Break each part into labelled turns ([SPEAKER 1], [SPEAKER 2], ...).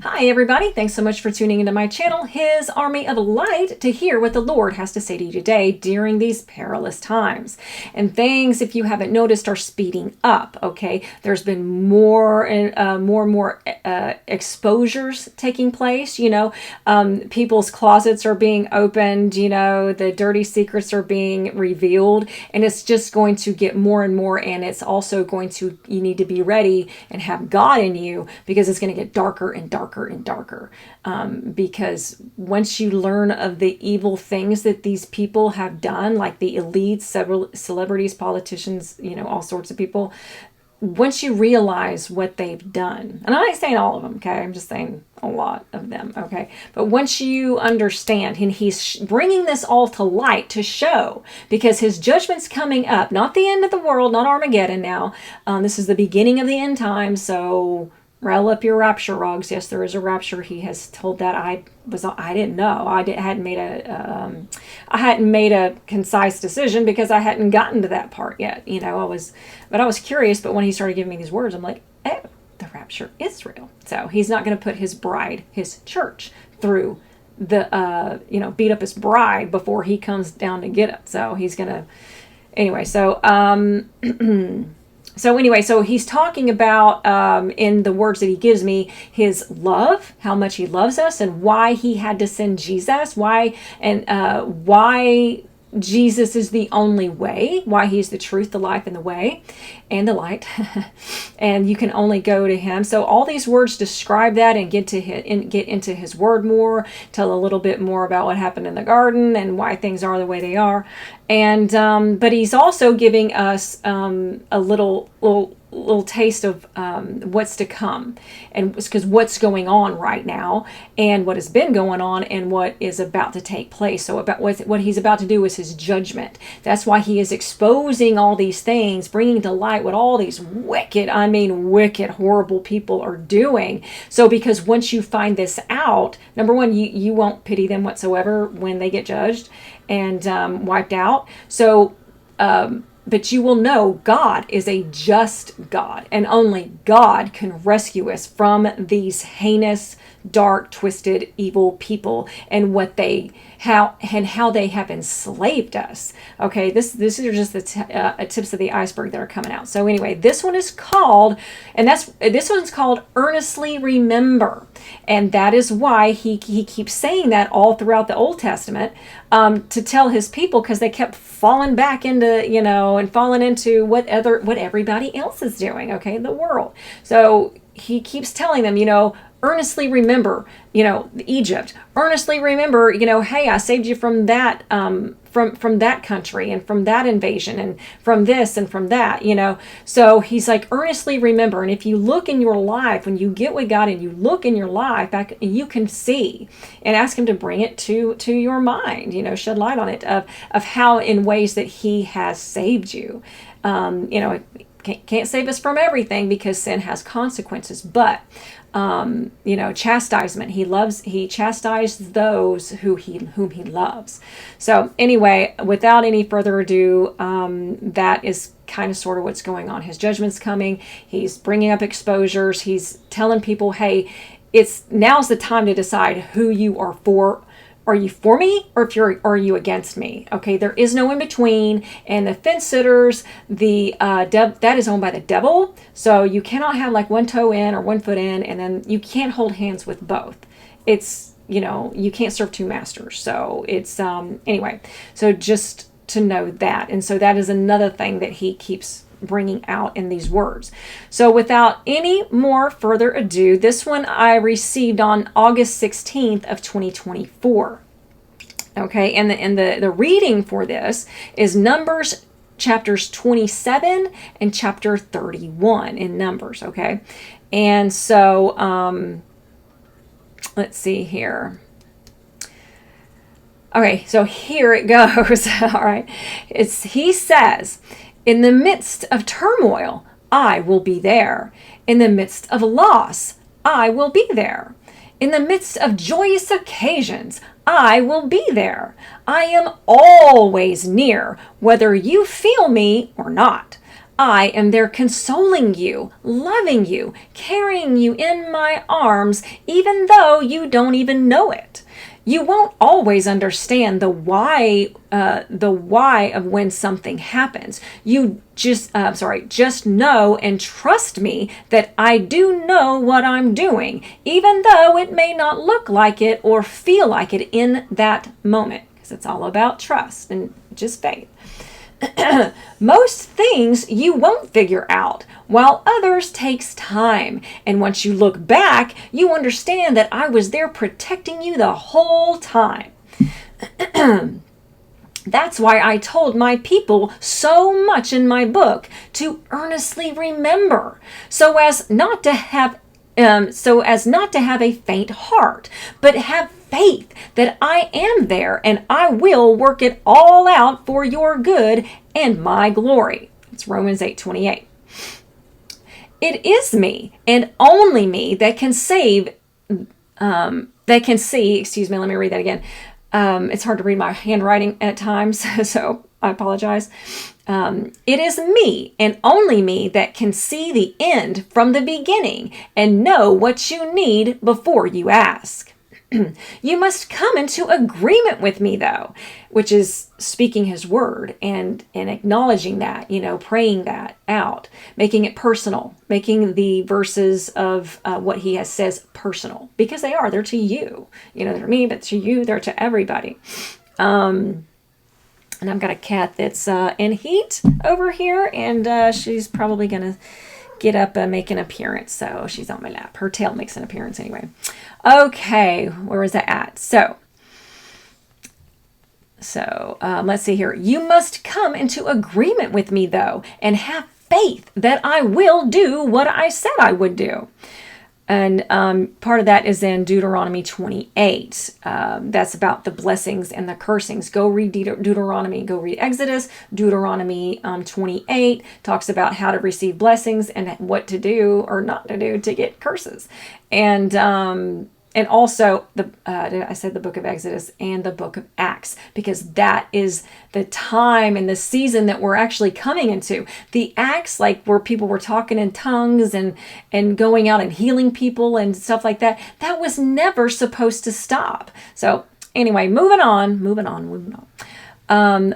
[SPEAKER 1] Hi everybody, thanks so much for tuning into my channel, His Army of Light, to hear what the Lord has to say to you today during these perilous times. And things, if you haven't noticed, are speeding up, okay? There's been more and more exposures taking place, people's closets are being opened, the dirty secrets are being revealed, and it's just going to get more and more, and it's also you need to be ready and have God in you, because it's going to get darker and darker and darker, because once you learn of the evil things that these people have done, like the elites, several celebrities, politicians, all sorts of people, once you realize what they've done, and I'm not saying all of them, okay, I'm just saying a lot of them, okay, but once you understand, and he's bringing this all to light to show, because his judgment's coming up, not the end of the world, not Armageddon now, this is the beginning of the end times, so rattle up your rapture rugs. Yes, there is a rapture. He has told that. I didn't know. I hadn't made a concise decision because I hadn't gotten to that part yet. I was curious. But when he started giving me these words, I'm like, oh, the rapture is real. So he's not going to put his bride, his church, through the beat up his bride before he comes down to get it. So he's gonna anyway. So he's talking about, in the words that he gives me, his love, how much he loves us, and why he had to send Jesus, why Jesus is the only way, why he's the truth, the life, and the way, and the light, and you can only go to him. So all these words describe that and get into his word more, tell a little bit more about what happened in the garden and why things are the way they are. And but he's also giving us a little taste of what's to come, and because what's going on right now, and what has been going on, and what is about to take place. So about what he's about to do is his judgment. That's why he is exposing all these things, bringing to light what all these wicked, horrible people are doing. So because once you find this out, number one, you won't pity them whatsoever when they get judged and wiped out. So but you will know God is a just God, and only God can rescue us from these heinous, dark, twisted, evil people, and how they have enslaved us. Okay, these are just the tips of the iceberg that are coming out. So anyway, this one's called Earnestly Remember, and that is why he keeps saying that all throughout the Old Testament, to tell his people, because they kept falling back into and falling into what everybody else is doing, okay, the world. So he keeps telling them, earnestly remember, Egypt. Earnestly remember, hey, I saved you from that, from that country, and from that invasion, and from this and from that, So he's like, earnestly remember. And if you look in your life, when you get with God and you look in your life back, you can see and ask him to bring it to your mind, shed light on it of how, in ways that he has saved you. Can't save us from everything, because sin has consequences, but chastisement. He chastises those whom he loves. So anyway, without any further ado, that is kind of sort of what's going on. His judgment's coming. He's bringing up exposures. He's telling people, hey, now's the time to decide who you are for. Are you for me, or are you against me? Okay, there is no in between. And the fence sitters, that is owned by the devil. So you cannot have like one toe in or one foot in, and then you can't hold hands with both. It's you can't serve two masters. So it's anyway. So just to know that, and so that is another thing that he keeps bringing out in these words. So without any more further ado, this one I received on August 16th of 2024. Okay, and the reading for this is Numbers chapters 27 and chapter 31 in Numbers, okay? And so let's see here. Okay, so here it goes. All right. He says, in the midst of turmoil, I will be there. In the midst of loss, I will be there. In the midst of joyous occasions, I will be there. I am always near, whether you feel me or not. I am there consoling you, loving you, carrying you in my arms, even though you don't even know it. You won't always understand the why of when something happens. You just know and trust me that I do know what I'm doing, even though it may not look like it or feel like it in that moment, because it's all about trust and just faith. Most things you won't figure out, while others takes time. And once you look back, you understand that I was there protecting you the whole time. That's why I told my people so much in my book to earnestly remember, so as not to have a faint heart, but have faith that I am there and I will work it all out for your good and my glory. It's Romans 8:28. It is me and only me that can see. Excuse me, let me read that again. It's hard to read my handwriting at times, so I apologize. It is me and only me that can see the end from the beginning and know what you need before you ask. You must come into agreement with me, though, which is speaking his word and acknowledging that, praying that out, making it personal, making the verses of what he has says personal, because they're to you. They're to me, but to you, they're to everybody. And I've got a cat that's in heat over here, and she's probably going to get up and make an appearance. So she's on my lap. Her tail makes an appearance anyway. Okay, where is that at? So let's see here. You must come into agreement with me, though, and have faith that I will do what I said I would do. And part of that is in Deuteronomy 28. That's about the blessings and the cursings. Go read Deuteronomy. Go read Exodus. Deuteronomy 28 talks about how to receive blessings and what to do or not to do to get curses. And also, I said the book of Exodus and the book of Acts, because that is the time and the season that we're actually coming into. The Acts, like where people were talking in tongues and going out and healing people and stuff like that, that was never supposed to stop. So anyway, moving on.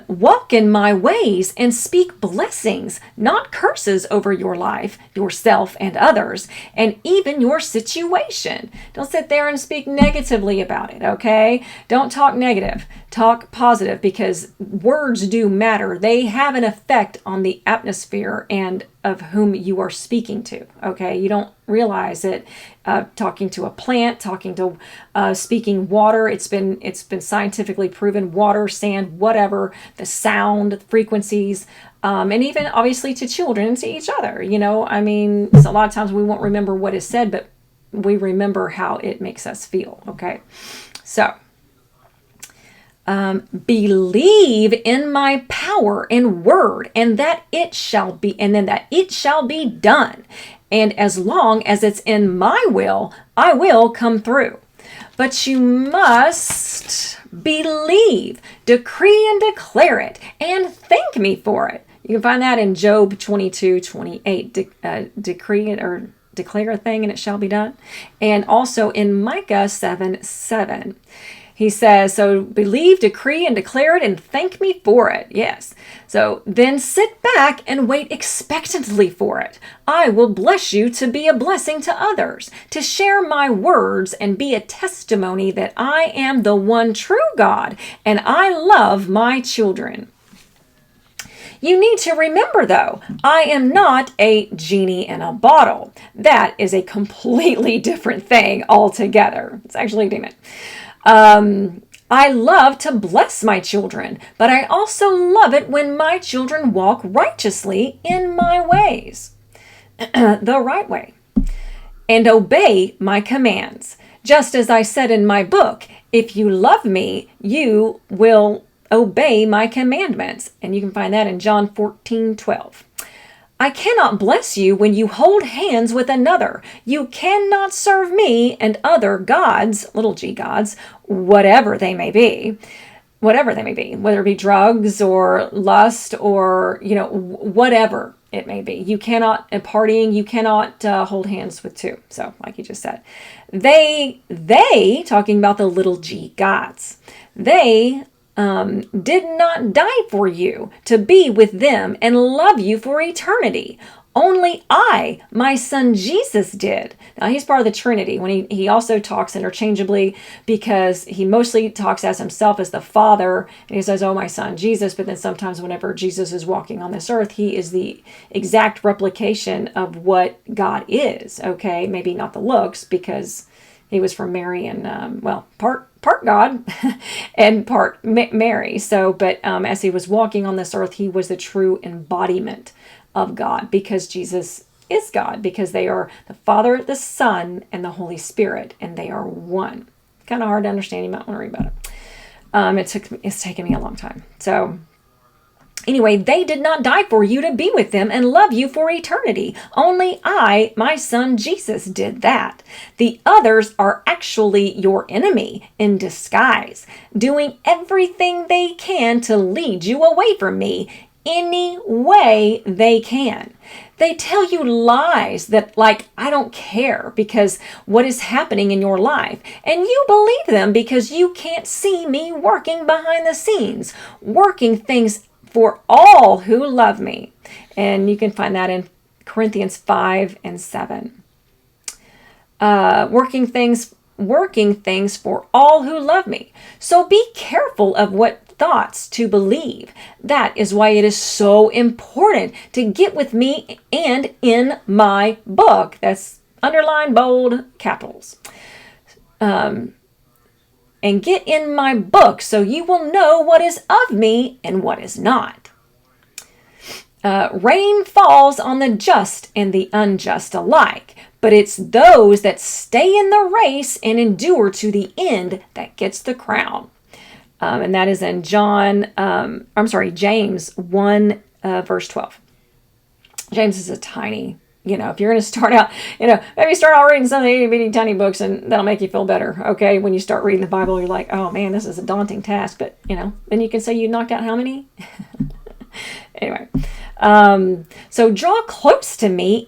[SPEAKER 1] Walk in my ways and speak blessings, not curses over your life, yourself and others, and even your situation. Don't sit there and speak negatively about it, okay? Don't talk negative. Talk positive, because words do matter. They have an effect on the atmosphere and of whom you are speaking to, okay? You don't realize it. Talking to a plant, speaking water. It's been scientifically proven. Water, sand, whatever, the sound, frequencies, and even obviously to children and to each other. So a lot of times we won't remember what is said, but we remember how it makes us feel. Okay, so. Believe in my power and word, and that it shall be, and then that it shall be done. And as long as it's in my will, I will come through. But you must believe, decree and declare it, and thank me for it. You can find that in Job 22:28. Decree it or declare a thing and it shall be done. And also in Micah 7:7. He says, so believe, decree, and declare it, and thank me for it. Yes. So then sit back and wait expectantly for it. I will bless you to be a blessing to others, to share my words and be a testimony that I am the one true God, and I love my children. You need to remember, though, I am not a genie in a bottle. That is a completely different thing altogether. It's actually a demon. I love to bless my children, but I also love it when my children walk righteously in my ways, the right way, and obey my commands. Just as I said in my book, if you love me, you will obey my commandments. And you can find that in John 14:12. I cannot bless you when you hold hands with another. You cannot serve me and other gods, little g gods, whatever they may be, whatever they may be, whether it be drugs or lust or, whatever it may be. You cannot, partying, you cannot hold hands with two. So like you just said, they, talking about the little g gods, they did not die for you to be with them and love you for eternity. Only I, my son Jesus, did. Now, he's part of the Trinity when he also talks interchangeably, because he mostly talks as himself as the Father. And he says, oh, my son Jesus. But then sometimes whenever Jesus is walking on this earth, he is the exact replication of what God is. Okay, maybe not the looks, because he was from Mary and, part God and part Mary. So, but as he was walking on this earth, he was the true embodiment of God, because Jesus is God, because they are the Father, the Son, and the Holy Spirit, and they are one. Kind of hard to understand. You might want to read about it. It's taken me a long time. So anyway, they did not die for you to be with them and love you for eternity. Only I, my son Jesus, did that. The others are actually your enemy in disguise, doing everything they can to lead you away from me any way they can. They tell you lies that, like, I don't care because what is happening in your life. And you believe them because you can't see me working behind the scenes, working things for all who love me. And you can find that in Corinthians 5 and 7. Working things for all who love me. So be careful of what thoughts to believe. That is why it is so important to get with me and in my book. That's underlined, bold, capitals. And get in my book so you will know what is of me and what is not. Rain falls on the just and the unjust alike, but it's those that stay in the race and endure to the end that gets the crown. And that is in James 1, verse 12. James is a tiny, if you're going to start out, maybe start out reading some of the itty bitty tiny books, and that'll make you feel better. Okay. When you start reading the Bible, you're like, oh man, this is a daunting task. But, then you can say you knocked out how many? Anyway. So draw close to me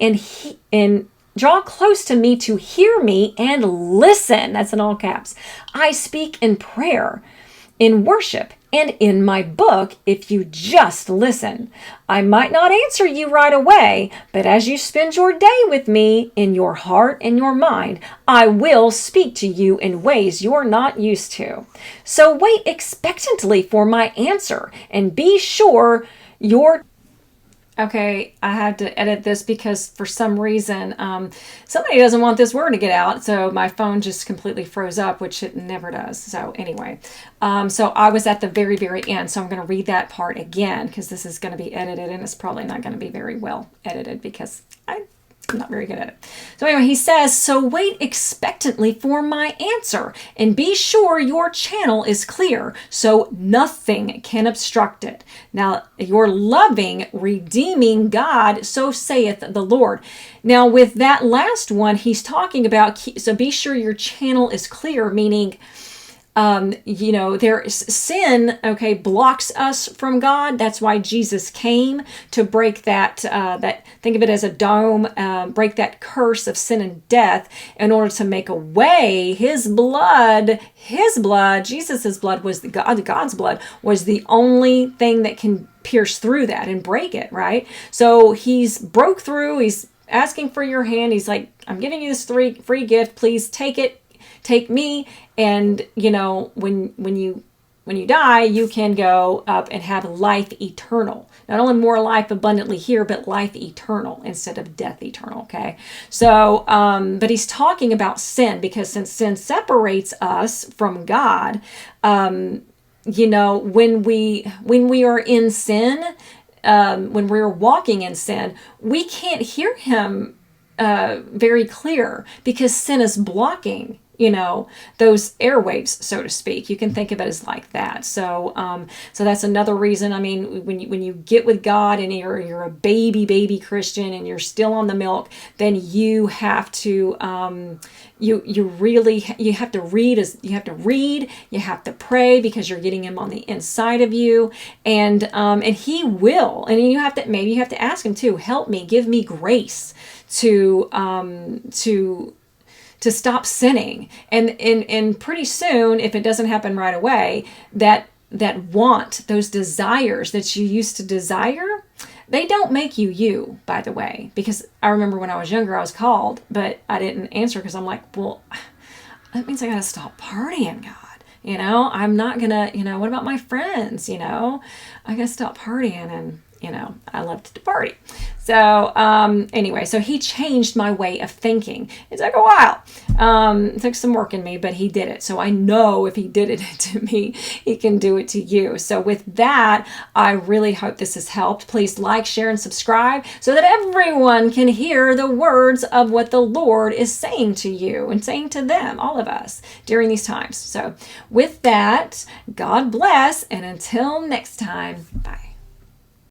[SPEAKER 1] and draw close to me to hear me and listen. That's in all caps. I speak in prayer, in worship, and in my book if you just listen. I might not answer you right away, but as you spend your day with me in your heart and your mind, I will speak to you in ways you're not used to. So wait expectantly for my answer and be sure your... Okay, I had to edit this because for some reason, somebody doesn't want this word to get out. So my phone just completely froze up, which it never does. So anyway, so I was at the very, very end. So I'm going to read that part again because this is going to be edited and it's probably not going to be very well edited because I'm not very good at it. So anyway, he says, so wait expectantly for my answer and be sure your channel is clear so nothing can obstruct it. Now, your loving, redeeming God, so saith the Lord. Now, with that last one, he's talking about, so be sure your channel is clear, meaning there's sin, blocks us from God. That's why Jesus came to break that think of it as a dome, break that curse of sin and death in order to make a way. His blood, Jesus's blood was God's blood was the only thing that can pierce through that and break it, right? So he's broke through, he's asking for your hand. He's like, I'm giving you this free gift. Please take it. Take me, and when you die, you can go up and have life eternal. Not only more life abundantly here, but life eternal instead of death eternal. Okay, so but he's talking about sin because since sin separates us from God, when we are in sin, when we're walking in sin, we can't hear Him very clear, because sin is blocking, those airwaves, so to speak. You can think of it as like that. So, so that's another reason. I mean, when you get with God and you're a baby Christian and you're still on the milk, then you have to, you have to read, you have to pray, because you're getting him on the inside of you, and he will, and you have to ask him too, help me, give me grace to stop sinning. And pretty soon, if it doesn't happen right away, that want, those desires that you used to desire, they don't make you, by the way. Because I remember when I was younger, I was called, but I didn't answer, because I'm like, well, that means I gotta stop partying, God. I'm not gonna, what about my friends? I gotta stop partying, and I loved to party. So anyway, so he changed my way of thinking. It took a while. It took some work in me, but he did it. So I know if he did it to me, he can do it to you. So with that, I really hope this has helped. Please like, share, and subscribe so that everyone can hear the words of what the Lord is saying to you and saying to them, all of us, during these times. So with that, God bless, and until next time, bye.